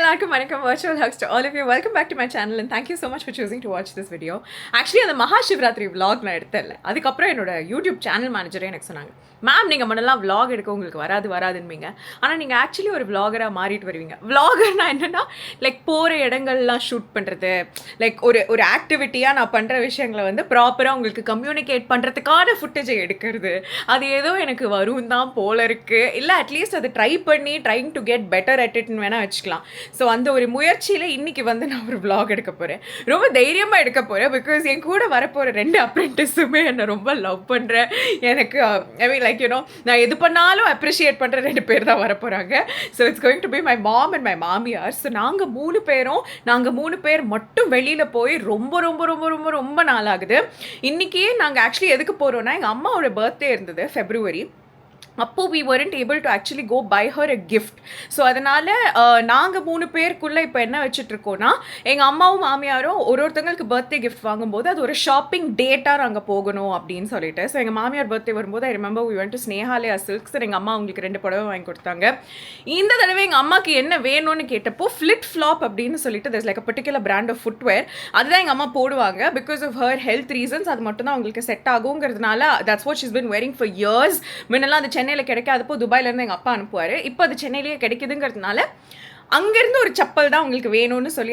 எல்லாருக்கும் வணக்கம். Virtual hugs to all of you. Welcome back to my channel and thank you so much for choosing to watch this video. Actually அந்த Mahashivratri vlog நான் எடுத்தேன்ல, அதுக்கப்புறம் என்னோட YouTube channel மேனேஜரே எனக்கு சொன்னாங்க, ma'am நீங்கள் முன்னெல்லாம் vlog எடுக்க உங்களுக்கு வராதுன்னுவீங்க, ஆனால் நீங்கள் ஆக்சுவலி ஒரு vlogger-ஆக மாறிட்டு வருவீங்க. vloggerனா என்னென்னா லைக் போகிற இடங்கள்லாம் ஷூட் பண்ணுறது, லைக் ஒரு ஆக்டிவிட்டியாக நான் பண்ணுற விஷயங்களை வந்து ப்ராப்பராக உங்களுக்கு கம்யூனிகேட் பண்ணுறதுக்கான ஃபுட்டேஜை எடுக்கிறது, அது ஏதோ எனக்கு வரும் தான் போல இருக்குது, இல்லை அட்லீஸ்ட் அதை trying to get better at இட்னு வேணால் வச்சுக்கலாம். ஸோ அந்த ஒரு முயற்சியில் இன்றைக்கி வந்து நான் ஒரு vlog எடுக்க போகிறேன். ரொம்ப தைரியமாக எடுக்க போகிறேன். பிகாஸ் என் கூட வரப்போகிற 2 அப்ரெண்டிஸுமே என்னை ரொம்ப லவ் பண்ணுறேன். எனக்கு ஐ மீன் லைக் யூனோ நான் எது பண்ணாலும் அப்ரிஷியேட் பண்ணுற 2 பேர் தான் வரப்போகிறாங்க. So it's going to be my mom and my மாமியார். ஸோ நாங்கள் 3 பேர் மட்டும் வெளியில் போய் ரொம்ப ரொம்ப ரொம்ப ரொம்ப ரொம்ப நாள் ஆகுது. இன்றைக்கி நாங்கள் ஆக்சுவலி எதுக்கு போகிறோன்னா, எங்கள் அம்மாவோட பர்த்டே இருந்தது February. அப்போது we weren't able to actually go buy her a gift. So அதனால் நாங்கள் 3 பேருக்குள்ளே இப்போ என்ன வச்சுட்ருக்கோன்னா, எங்கள் அம்மாவும் மாமியாரும் ஒருத்தங்களுக்கு பர்த்டே கிஃப்ட் வாங்கும்போது அது ஒரு ஷாப்பிங் டேட்டாக நாங்கள் போகணும் அப்படின்னு சொல்லிட்டு. ஸோ எங்கள் மாமியார் பர்த்டே வரும்போது I remember we went to Snehalaya silks. எங்கள் அம்மா அவங்களுக்கு 2 புடவை வாங்கி கொடுத்தாங்க. இந்த தடவை எங்கள் அம்மாவுக்கு என்ன வேணும்னு கேட்டப்போ ஃப்ளிட் ஃப்ளாப் அப்படின்னு சொல்லிட்டு there's like a particular brand of footwear, அதுதான் எங்கள் அம்மா போடுவாங்க. Because of her health reasons அது மட்டும் தான் அவங்களுக்கு செட் ஆகுங்கிறதுனால that's what she's been wearing for years. முன்னெல்லாம் அது சென்னையில் கிடைக்காதப்போ துபாயிலேருந்து எங்கள் அப்பா அனுப்புவார். இப்போ அது சென்னையிலேயே கிடைக்குதுங்கிறதுனால அங்கேருந்து ஒரு செப்பல் தான் உங்களுக்கு வேணும்னு சொல்லி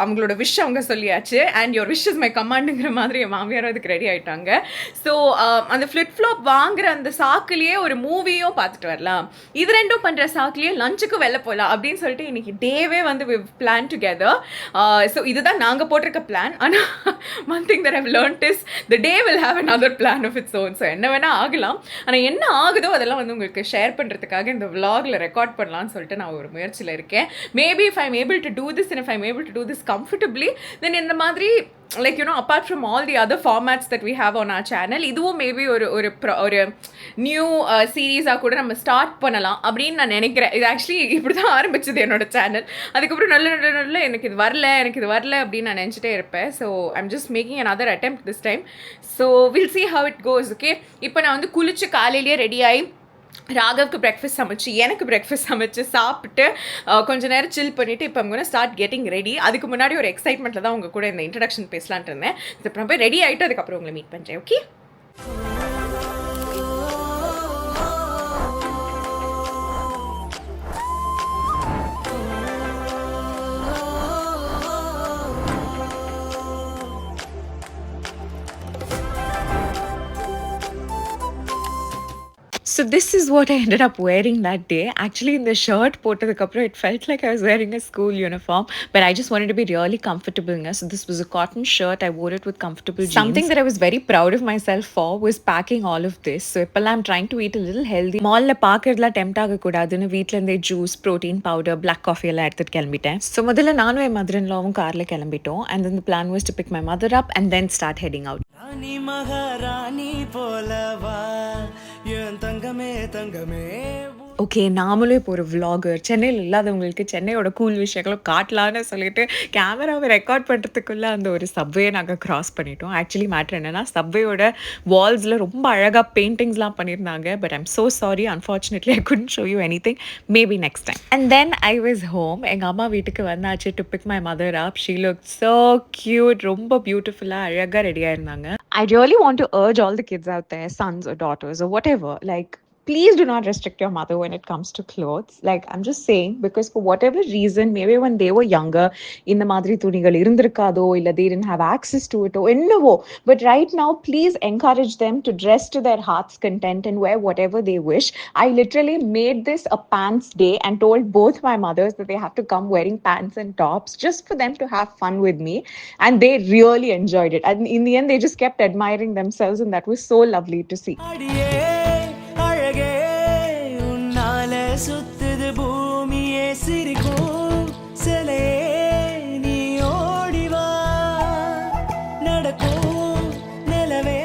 அவங்களோட விஷ் அவங்க சொல்லியாச்சு. And your wish is my கமாண்டுங்கிற மாதிரி என் மாமியார் அதுக்கு ரெடி ஆகிட்டாங்க. ஸோ அந்த ஃப்ளிட் ஃப்ளாப் வாங்குற அந்த சாக்குலேயே ஒரு மூவியும் பார்த்துட்டு வரலாம், இது 2ம் பண்ணுற சாக்குலேயே லஞ்சுக்கும் வெளில போகலாம் அப்படின்னு சொல்லிட்டு இன்றைக்கி டேவே வந்து வி பிளான் டுகெதர். ஸோ இதுதான் நாங்கள் போட்டிருக்க பிளான். ஆனால் one thing that I've learned is the day will have another plan of its own. So என்ன வேணால் ஆகலாம், ஆனால் என்ன ஆகுதோ அதெல்லாம் வந்து உங்களுக்கு ஷேர் பண்ணுறதுக்காக இந்த vlogல ரெக்கார்ட் பண்ணலான்னு சொல்லிட்டு நான் ஒரு முயற்சியில் இருக்கேன். Maybe if I'm able to do this and if I'm able to do this comfortably, then இந்த மாதிரி like you know apart from all the other formats that we have on our channel, இதுவும் maybe ஒரு new சீரீஸாக கூட நம்ம start பண்ணலாம் அப்படின்னு நான் நினைக்கிறேன். இது ஆக்சுவலி இப்படி தான் ஆரம்பிச்சது என்னோட சேனல். அதுக்கப்புறம் நல்ல எனக்கு இது வரல அப்படின்னு நான் நினச்சிட்டே இருப்பேன். So I'm just making another attempt this time. So we'll see how it goes. Okay, இப்போ நான் வந்து குளிச்சு காலையிலேயே ரெடி ஆகி ராகவுக்கு பிரேக்ஃபாஸ்ட் சமைச்சு எனக்கு பிரேக்ஃபாஸ்ட் சமைச்சு சாப்பிட்டு கொஞ்சம் நேரம் சில் பண்ணிவிட்டு இப்போ அவங்க ஸ்டார்ட் கெட்டிங் ரெடி. அதுக்கு முன்னாடி ஒரு எக்ஸைட்மெண்ட்டில் தான் உங்கள் கூட இந்த இன்ட்ரடக்ஷன் பேசலான்ட்டு இருந்தேன். இப்போ போய் ரெடி ஆகிட்டு அதுக்கப்புறம் உங்களை மீட் பண்ணுறேன். Okay, so this is what I ended up wearing that day. Actually in the shirt போட்டதுக்கப்புறம் it felt like I was wearing a school uniform, but I just wanted to be really comfortable. So this was a cotton shirt. I wore it with comfortable jeans. Something that I was very proud of myself for was packing all of this. So இப்போல்லாம் I'm trying to eat a little healthy. மால்ல பார்க்கறதுலாம் tempt ஆகக்கூடாதுன்னு வீட்டிலேருந்தே juice, protein powder, black coffee எல்லாம் எடுத்துகிட்டு கிளம்பிட்டேன். So முதல்ல நானும் என் மதர்-இன்-லாவும் காரில் கிளம்பிட்டோம். And then the plan was to pick my mother up and then start heading out. ராணி மகாராணி போலவா தங்கமே. ஓகே, நாமளும் இப்போ ஒரு vlogger. சென்னையில் இல்லாதவங்களுக்கு சென்னையோட கூல் விஷயங்களும் காட்டலான்னு சொல்லிட்டு கேமராவை ரெக்கார்ட் பண்ணுறதுக்குள்ளே அந்த ஒரு சப்வே நாங்கள் க்ராஸ் பண்ணிட்டோம். ஆக்சுவலி மேட்ரு என்னென்னா, சப்வேயோட வால்ஸில் ரொம்ப அழகாக பெயிண்டிங்ஸ்லாம் பண்ணியிருந்தாங்க. But I'm so sorry, unfortunately I couldn't show you anything. Maybe next time. And then I was home. எங்கள் அம்மா வீட்டுக்கு வந்தாச்சு to pick my mother up. She look so cute. ரொம்ப பியூட்டிஃபுல்லாக அழகாக ரெடியாக இருந்தாங்க. I really want to urge all the kids out there, sons or daughters or whatever, like please do not restrict your mother when it comes to clothes. Like I'm just saying, because for whatever reason, maybe when they were younger, இந்த மாதிரி துணிகள் இருந்திருக்காதோ, இல்ல they didn't have access to it or என்னவோ, but right now please encourage them to dress to their heart's content and wear whatever they wish. I literally made this a pants day and told both my mothers that they have to come wearing pants and tops just for them to have fun with me, and they really enjoyed it. And in the end they just kept admiring themselves, and that was so lovely to see. சுத்துது பூமியே சிரிக்கும் சிலே நீ ஓடிவா நடக்கும் நிலவே.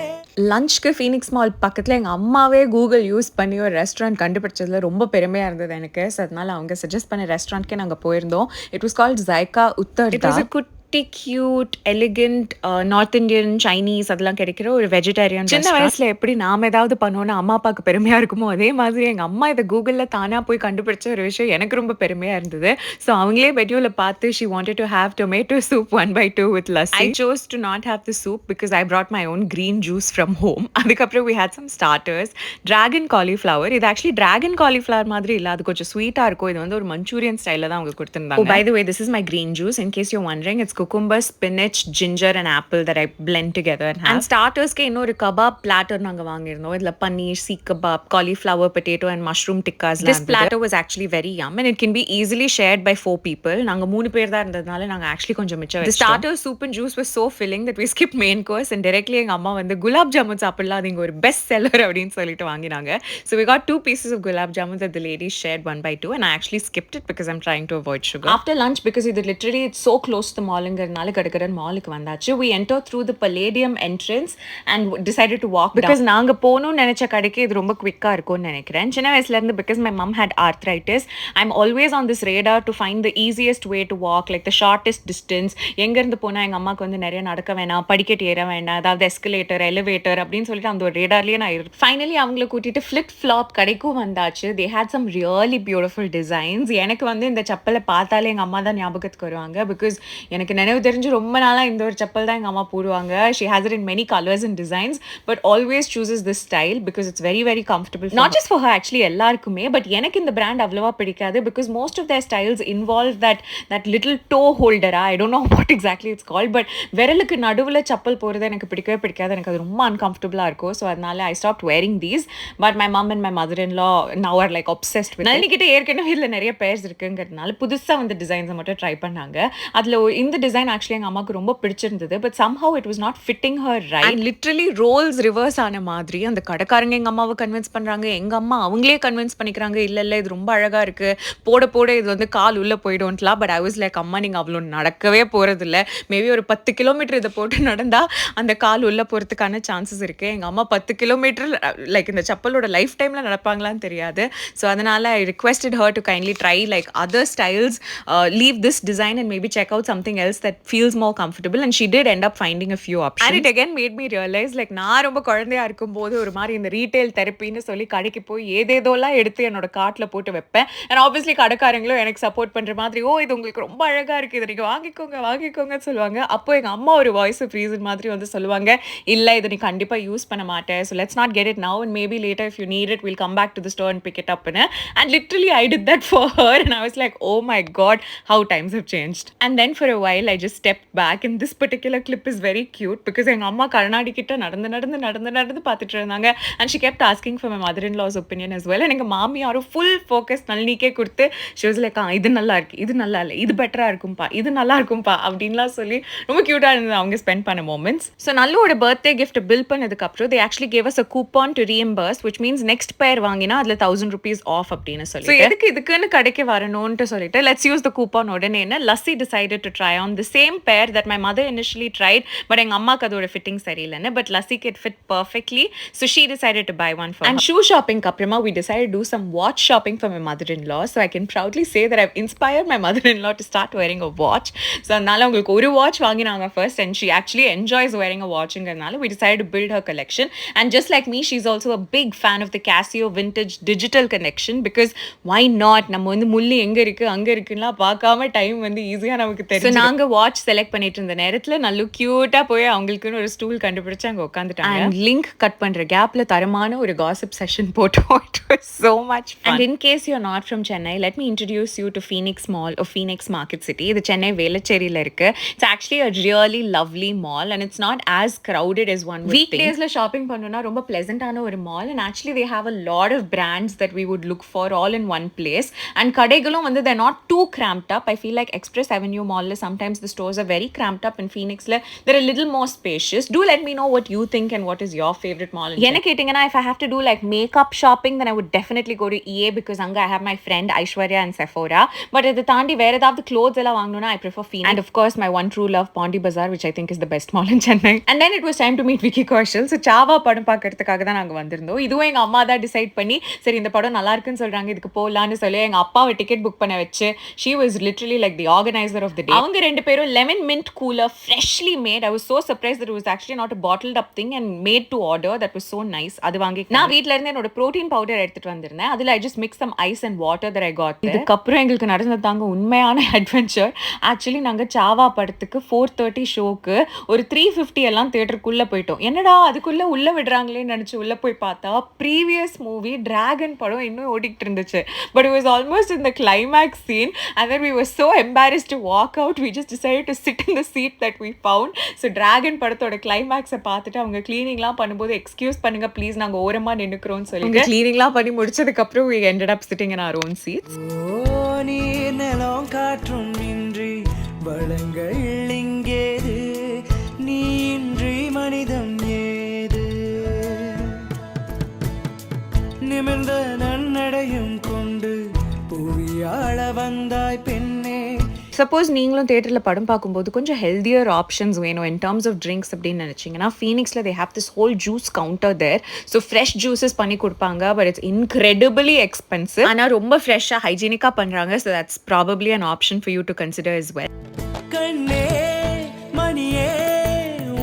லஞ்ச்க்கு Phoenix mall பக்கத்தில் எங்கள் அம்மாவே கூகுள் யூஸ் பண்ணி ஒரு ரெஸ்டாரண்ட் கண்டுபிடிச்சதுல ரொம்ப பெருமையாக இருந்தது எனக்கு. ஸோ அதனால் அவங்க சஜஸ்ட் பண்ண ரெஸ்டாரண்ட்கே நாங்கள் போயிருந்தோம். It was called ஜைகா Uttar. It was a குட்டி pretty cute, elegant, North Indian, Chinese அதெல்லாம் கிடைக்கிற ஒரு வெஜிடேரியன் சின்ன வயசுல எப்படி நாம ஏதாவது பண்ணோம்னா அம்மா அப்பாவுக்கு பெருமையா இருக்குமோ அதே மாதிரி எங்க அம்மா இதை கூகுள்ல தானா போய் கண்டுபிடிச்ச ஒரு விஷயம் எனக்கு ரொம்ப பெருமையா இருந்தது. ஸோ அவங்களே மெனுல பார்த்து she wanted to have tomato soup 1/2 with lassi. I chose to not have the soup because I brought my own green juice from home. அதுக்கப்புறம் we had some starters. Dragon cauliflower. இது actually dragon cauliflower மாதிரி இல்ல, அது கொஞ்சம் ஸ்வீட்டா இருக்கும். இது வந்து ஒரு மஞ்சூரியன் ஸ்டைல்ல தான் அவங்க கொடுத்திருந்தாங்க. Oh, by the way, this is my green juice. In case you're wondering, it's cucumber, spinach, ginger and apple that I blend together and have. And startersக்கு இன்னொரு கபாப் platter நாங்க வாங்கியிருந்தோம். இதுல பன்னீர், seekh kebab, cauliflower, potato and mushroom tikkas. This platter was actually very yum and it can be easily shared by 4 people. நாங்க 3 பேர் தான் இருந்ததனால நாங்க actually கொஞ்சம் மிச்சம் வச்சோம். The starter soup and juice was so filling that we skipped main course and directly எங்க அம்மா வந்து gulab jamun சாப்பிடலாம், அது இங்க ஒரு best seller அப்படின்னு சொல்லிட்டு வாங்கினாங்க. So we got 2 pieces of gulab jamun that the ladies shared 1/2 and I actually skipped it because I'm trying to avoid sugar. After lunch, because இது literally it's so close to the mall ங்கறனால கடகடன் மாலுக்கு வந்தாச்சு. We entered through the Palladium entrance and decided to walk because நாங்க போகணும்னு நினைச்ச கடைக்கு இது ரொம்ப குவிக்கா இருக்கும்னு நினைக்கிறேன். சின்ன வயசுல இருந்து because my mom had arthritis, I'm always on this radar to find the easiest way to walk, like the shortest distance. எங்க இருந்து போனா எங்க அம்மாக்கு வந்து நிறைய நடக்க வேணாம், படிக்கட்டு ஏற வேண்டாம், அதாவது எஸ்கலேட்டர், எலிவேட்டர் அப்படின்னு சொல்லிட்டு அந்த ஒரு ரேடார்லயே நான் இருக்கேன். ஃபைனலி அவங்களை கூட்டிட்டு ஃபிளிப் ஃப்ளாப் கடைக்கும் வந்தாச்சு. they had some really beautiful designs. எனக்கு வந்து இந்த செப்பலை பார்த்தாலே எங்க அம்மா தான் ஞாபகத்துக்கு வருவாங்க because எனக்கு நினைவு தெரிஞ்சு ரொம்ப நாளா இந்த ஒரு செப்பல் தான் எங்க அம்மா போடுவாங்க. she has it in many colors and designs but always chooses this style because it's very very comfortable not just for her actually எல்லாருக்குமே. பட் எனக்கு இந்த பிராண்ட் அவ்வளவா பிடிக்காது because most of their styles involve that little toe holder. I don't know what exactly it's called but விரலுக்கு நடுவுல செப்பல் போறது எனக்கு பிடிக்கவே பிடிக்காது. எனக்கு அது ரொம்ப uncomfortable-ஆ இருக்கும். so அதனால I stopped wearing these but my mom and my mother-in-law now are like obsessed with it. Nalini கிட்ட ஏற்கனவே இதுல நிறைய பேர்ஸ் இருக்குங்கிறதுனால புதுசா வந்து டிசைன்ஸை மட்டும் ட்ரை பண்ணாங்க. அதுல இந்த டிசைன் ஆக்சுவலி எங்க அம்மாக்கு ரொம்ப பிடிச்சிருந்தது but somehow it was not fitting her right. And literally roles reverse ஆன மாதிரி அந்த கடைக்காரங்க எங்க அம்மாவை கன்வின்ஸ் பண்றாங்க, எங்க அம்மா அவங்களே கன்வின்ஸ் பண்ணிக்கிறாங்க இல்ல இல்ல இது ரொம்ப அழகா இருக்கு, போட போட இது வந்து கால் உள்ள போயிடும்லாம். பட் I was like அம்மா நீங்க அவ்வளோ நடக்கவே போறது இல்ல, மேபி ஒரு 10 கிலோமீட்டர் இதை போட்டு நடந்தா அந்த கால் உள்ள போறதுக்கான சான்சஸ் இருக்கு. எங்க அம்மா 10 கிலோமீட்டர் லைக் இந்த செப்பலோட லைஃப் டைம்ல நடப்பாங்களான்னு தெரியாது. ஸோ அதனால I requested her to kindly try like other styles, leave this design and maybe check out something else that feels more comfortable and she did end up finding a few options. And it again made me realize like நான் ரொம்ப குழந்தையா இருக்கும்போது ஒரு மாதிரி இந்த retail தெரப்பின்னு சொல்லி கடைக்கு போய் ஏதேதோலாம் எடுத்து என்னோட கார்ட்ல போட்டு வைப்பேன். அண்ட் ஆப்வியஸ்லி கடைக்காரங்களும் எனக்கு சப்போர்ட் பண்ற மாதிரி ஓ இது உங்களுக்கு ரொம்ப அழகா இருக்கு, இதை நீங்க வாங்கிக்கோங்க வாங்கிக்கோங்கன்னு சொல்லுவாங்க. அப்போ எங்க அம்மா ஒரு வாய்ஸ் ஆஃப் ரீசன் மாதிரி வந்து சொல்லுவாங்க இல்ல இதை நீ கண்டிப்பா யூஸ் பண்ண மாட்டேன், so let's not get it now and maybe later if you need it we'll come back to the store and pick it up. And literally I did that for her and I was like oh my god how times have changed. And then for a while I just stepped back and this particular clip is very cute because எங்க அம்மா கண்ணாடி கிட்ட நடந்து நடந்து நடந்து நடந்து பார்த்துட்டு இருந்தாங்க and she kept asking for my mother-in-law's opinion as well. and எங்க மாமியாரும் full focus நளினிக்கே கொடுத்து she was like இது நல்லா இருக்கு, இது நல்லா இல்லை, இது பெட்டரா இருக்கும்பா, இது நல்லா இருக்கும்பா அப்படின்லாம் சொல்லி ரொம்ப கியூட்டா இருந்தது அவங்க ஸ்பெண்ட் பண்ண மூமெண்ட்ஸ். ஸோ நல்லோட பர்த்டே கிஃப்ட் பில் பண்ணதுக்கு அப்புறம் they actually gave us a coupon to reimburse which means next pair வாங்கினா அதுல 1000 rupees off அப்படின்னு சொல்லி. ஸோ எதுக்கு இதுக்குன்னு கடைக்கு வரணும்னு சொல்லிட்டு let's use the coupon உடனே என்ன Lassi decided to try on the same pair that my mother initially tried but எங்க அம்மாக்கு அதோட ஃபிட்டிங் சரியில்லைன்னு but Lassi it fit perfectly so she decided to buy one for her. And shoe shopping அப்புறமா we decided to do some watch shopping for my mother-in-law so I can proudly say that I've inspired my mother-in-law to start wearing a watch. so அதனால உங்களுக்கு ஒரு watch வாங்கினாங்க first and she actually enjoys wearing a watchங்கிறதுனால we decided to build her collection. and just like me she's also a big fan of the Casio vintage digital connection because why not நம்ம வந்து முள்ளு எங்க இருக்கு அங்க இருக்குன்னா பார்க்காம time வந்து ஈஸியா நமக்கு தெரியும். so நாங்க வாட்ச் செலக்ட் பண்ணிட்டு இருந்த நேரத்துல நல்ல கியூட்டா போய் அவங்களுக்குன்னு ஒரு ஸ்டூல் கண்டுபிடிச்சு அங்க உட்காந்துட்டாங்க. and லிங்க் கட் பண்ற கேப்ல தரமான ஒரு gossip session போட்டோம். it was so much fun. and in case you're not from Chennai let me introduce you to Phoenix Mall or Phoenix Market City. இது சென்னை வேளச்சேரியில இருக்கு. it's actually a really lovely mall and it's not as crowded as one would think. weekdaysல shopping பண்ணனும்னா ரொம்ப pleasant-ஆன ஒரு mall and actually they have a lot of brands that we would look for all in one place. and கடைகளும் வந்து they're not too cramped up. I feel like Express Avenue Mall sometimes the stores are very cramped up. in Phoenixல they're a little more spacious. do let me know what you think and what is your favorite mall. என்ன கேட்டிங்கன்னா if I have to do like makeup shopping then I would definitely go to EA because அங்க I have my friend Aishwarya and Sephora. but இது தாண்டி வேற ஏதாவது clothes எல்லாம் வாங்கணும்னா I prefer Phoenix. and of course my one true love Pondi Bazaar which I think is the best mall in Chennai. and then it was time to meet Vicky Kaushal. so சாவா படம் பார்க்கறதுக்காக தான் நாங்க வந்திருந்தோம். இதுவும் எங்க அம்மா தான் டிசைட் பண்ணி சரி இந்த படம் நல்லா இருக்குன்னு சொல்றாங்க இதுக்கு போலான்னு சொல்லி எங்க அப்பாவை டிக்கெட் புக் பண்ண வச்சு she was literally like the organizer of the day. அவங்க ரெண்டு பேரும் lemon mint cooler freshly made. I was so surprised that it was actually not a bottled up thing and made to order. That was so nice. அது வாங்கி நான் வீட்ல இருந்து என்னோட protein powder எடுத்துட்டு வந்திருந்தேன். அதுல I just mixed some ice and water that I got there. இதுக்கப்புறம் எங்களுக்கு நடந்ததாங்க உண்மையான அட்வென்ச்சர். ஆக்சுவலி நாங்க சாவா படத்துக்கு 4:30 ஷோக்கு ஒரு 3:50 எல்லாம் தியேட்டருக்குள்ள போயிட்டோம். என்னடா அதுக்குள்ள உள்ள விடுறாங்களேன்னு நினைச்சு உள்ள போய் பார்த்தா ப்ரீவியஸ் மூவி டிராகன் படம் இன்னும் ஓடிக்கிட்டு இருந்துச்சு. But it was almost in the climax scene and then we were so embarrassed to walk out. We just decided to sit in the seat that we found. So dragon படத்தோட கிளைமேக்ஸை பார்த்துட்டு அவங்க கிளீனிங்லாம் பண்ணும்போது excuse பண்ணுங்க please நாங்கள் ஓரமா நின்னுக்கிறோம்னு சொல்லி கிளீனிங்லாம் பண்ணி முடிச்சதுக்கப்புறம் we ended up sitting in our own seats. நீர் நிலம் காற்றும் இன்றி வளங்கள் இங்கேது நீ இன்றி மனிதம் ஏது நிமிர்ந்த நன்னடையும் கொண்டு புவியாள வந்தாய் பெண்ணே. சப்போஸ் நீங்களும் தியேட்டரில் படம் பார்க்கும்போது கொஞ்சம் ஹெல்தியர் ஆப்ஷன்ஸ் வேணும் இன் டர்ம்ஸ் ஆஃப் ட்ரிங்க்ஸ் அப்படின்னு நினச்சிங்கன்னா ஃபீனிக்ஸில் they have this whole juice counter there. So fresh juices பண்ணி கொடுப்பாங்க. But it's incredibly expensive. ஆனால் ரொம்ப ஃப்ரெஷ்ஷாக ஹைஜீனிக்காக பண்ணுறாங்க. So that's probably an option for you to consider as well. கண்ணே மணியே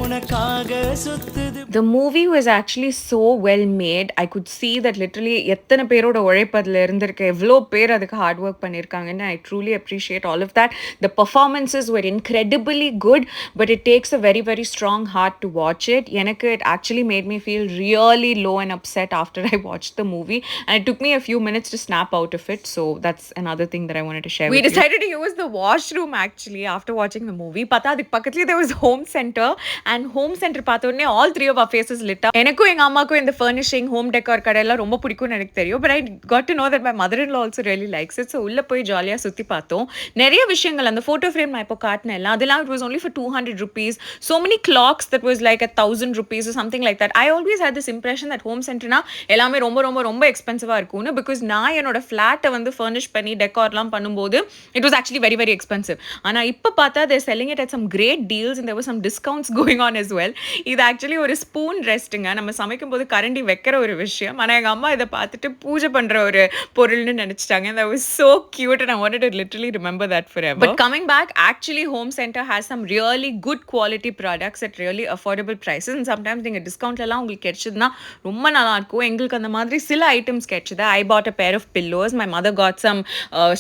உனக்காக சுத்துது. The movie was actually so well made. I could see that literally எத்தனை பேரோட உழைப்பு அதில் இருந்திருக்கு, எவ்வளோ பேர் அதுக்கு ஹார்ட் ஒர்க் பண்ணியிருக்காங்கன்னு. I truly appreciate all of that. The performances were incredibly good, but it takes a very, very strong heart to watch it. எனக்கு it actually made me feel really low and upset after I watched the movie, and it took me a few minutes to snap out of it. So that's another thing that I wanted to share with you. We decided to use the washroom actually after watching the movie. பார்த்தா அதுக்கு பக்கத்துலேயே there was home center, and home center பார்த்த உடனே all three of our faces lit up. எனக்கும் எங்க அம்மாக்கும் இந்த furnishing home decor கடையெல்லாம் ரொம்ப பிடிக்கும்னு எனக்கு தெரியும். But I got to know that my mother-in-law also really likes it. So உள்ள போய் ஜாலியாக சுற்றி பார்த்தோம். நிறைய விஷயங்கள் அந்த ஃபோட்டோ ஃப்ரேம் நான் இப்போ காட்டினேன் எல்லாம் அதெல்லாம் it was only for 200 rupees. So many clocks that was like 1,000 rupees or something like that. I always had this impression that home centerனா எல்லாமே ரொம்ப ரொம்ப ரொம்ப எக்ஸ்பென்சிவாக இருக்கும்னு. பிகாஸ் நான் என்னோட ஃப்ளாட்டை வந்து ஃபர்னிஷ் பண்ணி டெக்கார்லாம் பண்ணும்போது it was actually very, very expensive. ஆனால் இப்போ பார்த்தா they're selling it at some great deals and there were some discounts going on as well. இது ஆக்சுவலி ஒரு ஸ்பூன் ரெஸ்ட்டுங்க. நம்ம சமைக்கும் போது கரண்டி வைக்கிற ஒரு விஷயம். ஆனால் எங்கள் அம்மா இதை பார்த்துட்டு பூஜை பண்ணுற ஒரு பொருள்னு நினச்சிட்டாங்க. That was so cute and I wanted to literally remember that forever. But coming back, actually Home Center has some really good quality products at really affordable prices and sometimes நீங்கள் டிஸ்கவுண்ட்லாம் உங்களுக்கு கிடைச்சதுன்னா ரொம்ப நல்லா இருக்கும். எங்களுக்கு அந்த மாதிரி சில ஐட்டம்ஸ் கிடைச்சது. I bought a pair of pillows. My mother got some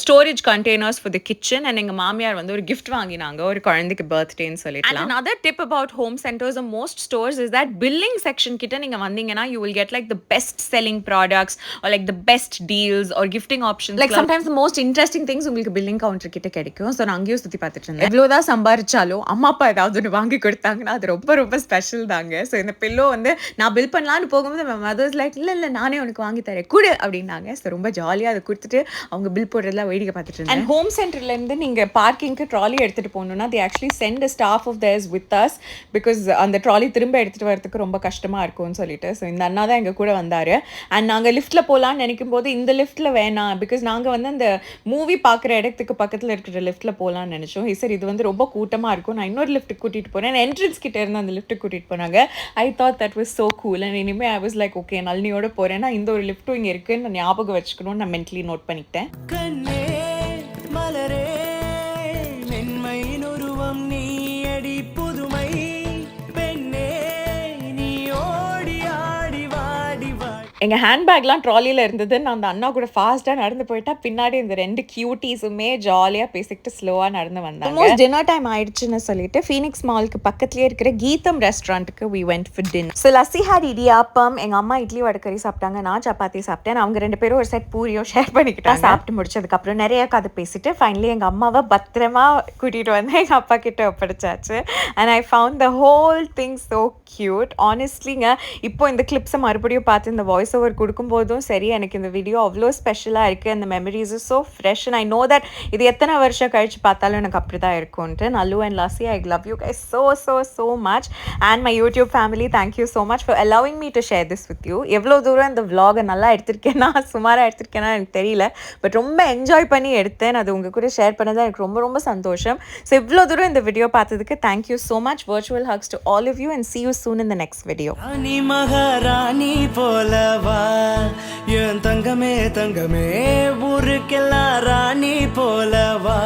storage containers for the kitchen and எங்கள் மாமியார் வந்து ஒரு gift வாங்கினாங்க ஒரு குழந்தைக்கு பர்த்டேன்னு சொல்லிட்டு. And another tip about home centers or most stores is that billing section கிட்ட நீங்க வந்தீங்கன்னா you will get like the best selling products or like the best deals or gifting options. Like sometimes the most interesting things உங்களுக்கு billing counter கிட்ட கிடைக்கும். So நான் அங்கேயும் சுற்றி பார்த்துட்டு இருந்தேன். எவ்வளோதான் சம்பாரிச்சாலும் அம்மா அப்பா ஏதாவது ஒன்று வாங்கி கொடுத்தாங்கன்னா அது ரொம்ப ரொம்ப ஸ்பெஷல் தாங்க. ஸோ இந்த பில்லோ வந்து நான் பில் பண்ணலான்னு போகும்போது my mother's like இல்லை நானே உனக்கு வாங்கி தரேன் கொடு அப்படின்னாங்க. ஸோ ரொம்ப ஜாலியாக அதை கொடுத்துட்டு அவங்க பில் போடுறதுலாம் வேடிக்கை பார்த்துட்டு இருந்தேன். அண்ட் ஹோம் சென்டர்லேருந்து நீங்கள் பார்க்கிங்க்கு ட்ராலி எடுத்துகிட்டு போகணுன்னா they actually send a staff of theirs with us because அந்த ட்ராலி திரும்ப எடுத்துகிட்டு வரதுக்கு ரொம்ப கஷ்டமாக இருக்கும்னு சொல்லிட்டு. ஸோ இந்த அண்ணா தான் எங்கள் கூட வந்தார். அண்ட் நாங்கள் லிஃப்ட்டில் போகலான்னு நினைக்கும் போது இந்த லிஃப்ட்டில் வேணாம் பிகாஸ் நாங்கள் வந்து அந்த மூவி பார்க்குற இடத்துக்கு பக்கத்தில் இருக்கிற லிஃப்ட்டில் போகலான்னு நினச்சோம். சார் இது வந்து ரொம்ப கூட்டமாக இருக்கும், நான் இன்னொரு லிஃப்ட்டுக்கு கூட்டிகிட்டு போனேன். என்ட்ரன்ஸ் கிட்டே இருந்து அந்த லிஃப்ட்டுக்கு கூட்டிகிட்டு போனாங்க. I thought that was so cool. And இனிமேல் ஐ வாஸ் லைக் ஓகே நளினியோட போகிறேன்னா இந்த ஒரு லிஃப்ட்டும் இங்கே இருக்குன்னு நான் ஞாபகம் வச்சுக்கணும்னு நான் மென்டலி நோட் பண்ணிக்கிட்டேன். கண்ணே மலரே மென்மையின் உருவம் நீ அடி புதுமை பெண்ணே நீ ஓடி ஆடி வாடி வாடி. எங்கள் ஹேண்ட்பேக்லாம் ட்ராலியில் இருந்தது. நான் அந்த அண்ணா கூட ஃபாஸ்ட்டாக நடந்து போயிட்டா பின்னாடி இந்த 2 கியூட்டீஸுமே ஜாலியாக பேசிக்கிட்டு ஸ்லோவாக நடந்து வந்தாங்க. ஆல்மோஸ்ட் டின்னர் டைம் ஆயிடுச்சுன்னு சொல்லிட்டு ஃபீனிக்ஸ் மாலுக்கு பக்கத்துலேயே இருக்கிற கீதம் ரெஸ்டாரண்ட்டுக்கு we went for dinner. So lassi had idiyappam. எங்கள் அம்மா இட்லி வடக்கறி சாப்பிட்டாங்க, நான் சப்பாத்தி சாப்பிட்டேன். அவங்க 2 பேரும் ஒரு செட் பூரியோ ஷேர் பண்ணிக்கிட்டா. சாப்பிட்டு முடிச்சதுக்கப்புறம் நிறைய கதை பேசிட்டு ஃபைனலி எங்கள் அம்மாவை பத்திரமா கூட்டிகிட்டு வந்து எங்கள் அப்பா கிட்ட ஒப்படைச்சாச்சு. And I found the whole thing so cute. ஆனஸ்ட்லிங்க இப்போ இந்த கிளிப்ஸை மறுபடியும் பார்த்து இந்த வாய்ஸ் ஓவர் கொடுக்கும்போதும் சரி எனக்கு இந்த வீடியோ அவ்வளோ ஸ்பெஷலாக இருக்குது. அந்த memories is so fresh and I know that இது எத்தனை வருஷம் கழிச்சு பார்த்தாலும் எனக்கு அப்படி தான் இருக்கும்ன்ட்டு. Nallu and lastly I love you guys so much and my YouTube family, thank you so much for allowing me to share this with you. எவ்வளோ தூரம் இந்த vlog நல்லா எடுத்திருக்கேன்னா சுமாராக எடுத்திருக்கேன்னா எனக்கு தெரியல, பட் ரொம்ப என்ஜாய் பண்ணி எடுத்தேன். அது உங்கள் கூட ஷேர் பண்ணதான் எனக்கு ரொம்ப ரொம்ப சந்தோஷம். ஸோ இவ்வளோ தூரம் இந்த வீடியோ பார்த்ததுக்கு thank you so much. Virtual hugs to all of you and see you soon in the next video. ராணி மகாராணி போலவா என் தங்கமே தங்கமே ஊருக்கெல்லாம் ராணி போலவா.